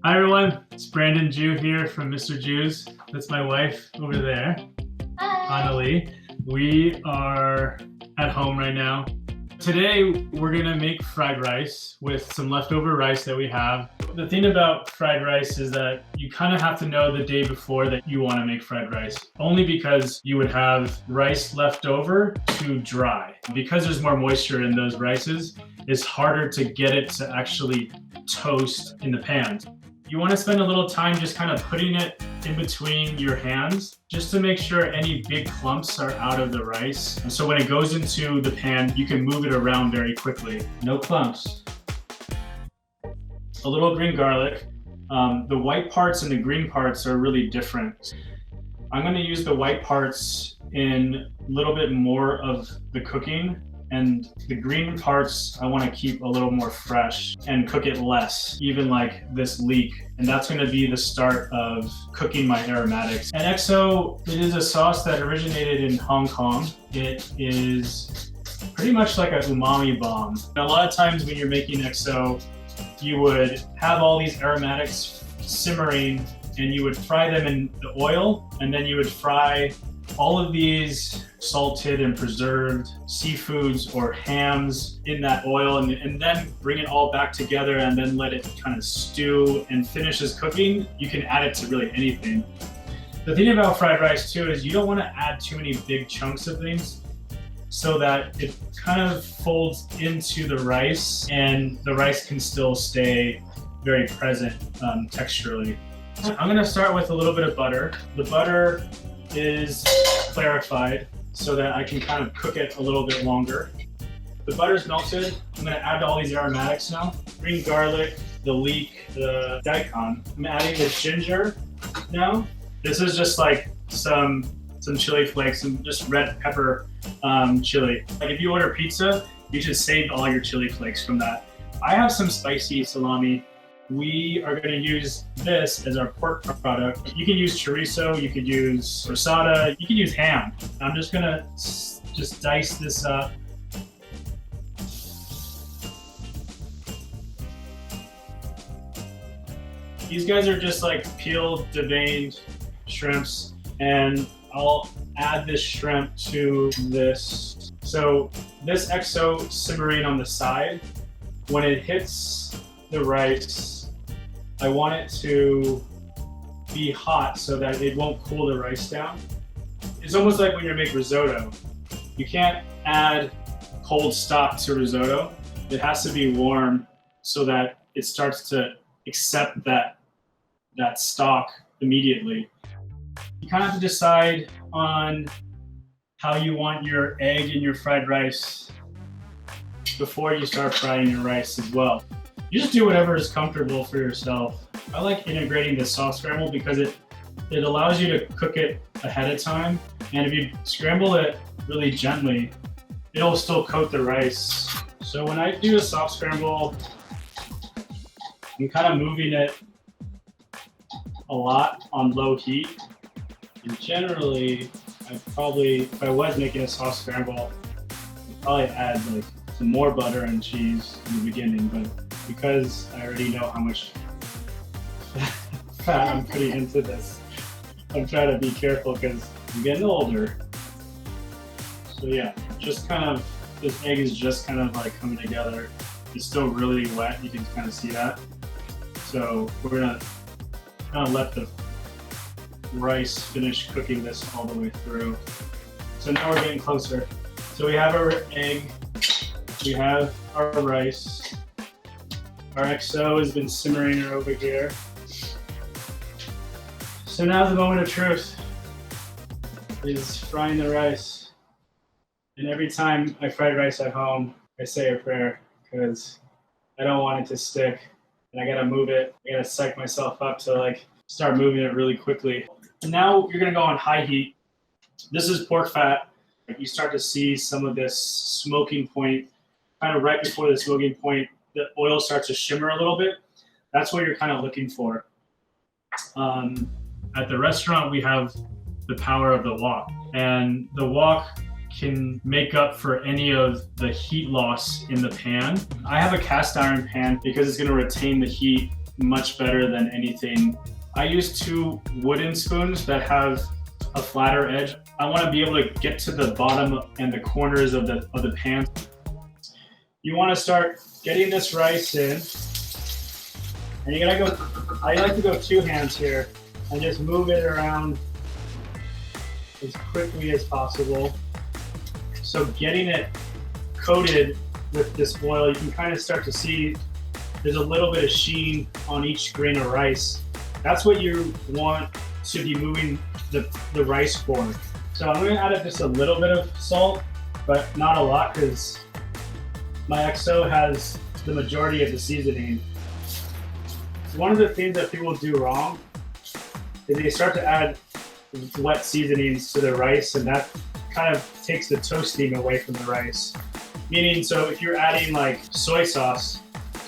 Hi everyone, it's Brandon Jew here from Mr. Jiu's. That's my wife over there, Hi. Annalie. We are at home right now. Today we're gonna make fried rice with some leftover rice that we have. The thing about fried rice is that you kind of have to know the day before that you want to make fried rice, only because you would have rice left over to dry. Because there's more moisture in those rices, it's harder to get it to actually toast in the pan. You want to spend a little time just kind of putting it in between your hands just to make sure any big clumps are out of the rice. And so when it goes into the pan, you can move it around very quickly. No clumps. A little green garlic. The white parts and the green parts are really different. I'm going to use the white parts in a little bit more of the cooking, and the green parts I want to keep a little more fresh and cook it less, even like this leek. And that's going to be the start of cooking my aromatics. And XO, it is a sauce that originated in Hong Kong. It is pretty much like a umami bomb. And a lot of times when you're making XO, you would have all these aromatics simmering and you would fry them in the oil, and then you would fry all of these salted and preserved seafoods or hams in that oil, and then bring it all back together and then let it kind of stew and finishes cooking. You can add it to really anything. The thing about fried rice too is you don't want to add too many big chunks of things so that it kind of folds into the rice and the rice can still stay very present texturally. I'm gonna start with a little bit of butter. The butter is clarified so that I can kind of cook it a little bit longer. The butter's melted. I'm gonna add all these aromatics now. Green garlic, the leek, the daikon. I'm adding the ginger now. This is just like some chili flakes and just red pepper chili. Like if you order pizza, you should save all your chili flakes from that. I have some spicy salami. We are going to use this as our pork product. You can use chorizo, you could use rosada, you can use ham. I'm just going to just dice this up. These guys are just like peeled, deveined shrimps, and I'll add this shrimp to this. So this XO simmering on the side, when it hits the rice, I want it to be hot so that it won't cool the rice down. It's almost like when you make risotto. You can't add cold stock to risotto. It has to be warm so that it starts to accept that stock immediately. You kind of have to decide on how you want your egg in your fried rice before you start frying your rice as well. You just do whatever is comfortable for yourself. I like integrating the soft scramble because it allows you to cook it ahead of time. And if you scramble it really gently, it'll still coat the rice. So when I do a soft scramble, I'm kind of moving it a lot on low heat. And generally, if I was making a soft scramble, I'd probably add like some more butter and cheese in the beginning, but because I already know how much fat I'm putting into this, I'm trying to be careful because I'm getting older. So yeah, just kind of, this egg is just kind of like coming together. It's still really wet, you can kind of see that. So we're gonna kind of let the rice finish cooking this all the way through. So now we're getting closer. So we have our egg, we have our rice. Our XO has been simmering over here. So now the moment of truth is frying the rice. And every time I fry rice at home, I say a prayer because I don't want it to stick. And I gotta move it. I gotta psych myself up to like start moving it really quickly. And now you're gonna go on high heat. This is pork fat. You start to see some of this smoking point, kind of right before the smoking point, the oil starts to shimmer a little bit. That's what you're kind of looking for. At the restaurant, we have the power of the wok, and the wok can make up for any of the heat loss in the pan. I have a cast iron pan because it's going to retain the heat much better than anything. I use 2 wooden spoons that have a flatter edge. I want to be able to get to the bottom and the corners of the pan. You want to start getting this rice in, and you gotta go. I like to go 2 hands here and just move it around as quickly as possible. So getting it coated with this oil, you can kind of start to see there's a little bit of sheen on each grain of rice. That's what you want to be moving the rice for. So I'm gonna add just a little bit of salt, but not a lot because my XO has the majority of the seasoning. One of the things that people do wrong is they start to add wet seasonings to the rice, and that kind of takes the toasting away from the rice. Meaning, so if you're adding like soy sauce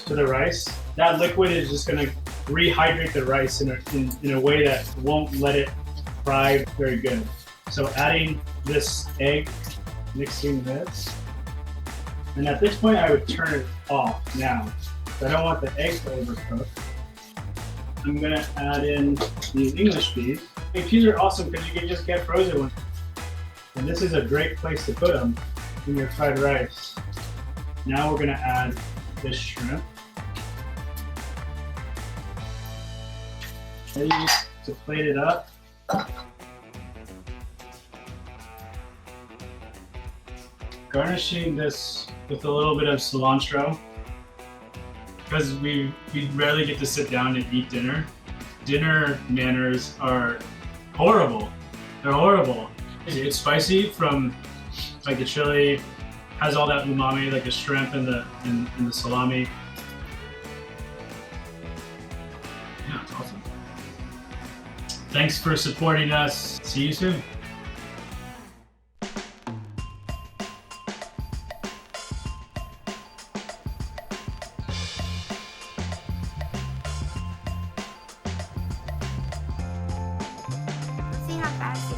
to the rice, that liquid is just gonna rehydrate the rice in a way that won't let it fry very good. So adding this egg, mixing this, and at this point I would turn it off now. I don't want the egg to overcook. I'm gonna add in these English peas. And peas are awesome because you can just get frozen ones. And this is a great place to put them in your fried rice. Now we're gonna add this shrimp. Ready to plate it up. Garnishing this with a little bit of cilantro. Because we rarely get to sit down and eat dinner. Dinner manners are horrible. They're horrible. It's spicy from like the chili, has all that umami, like the shrimp and the salami. Yeah, it's awesome. Thanks for supporting us. See you soon. See how fast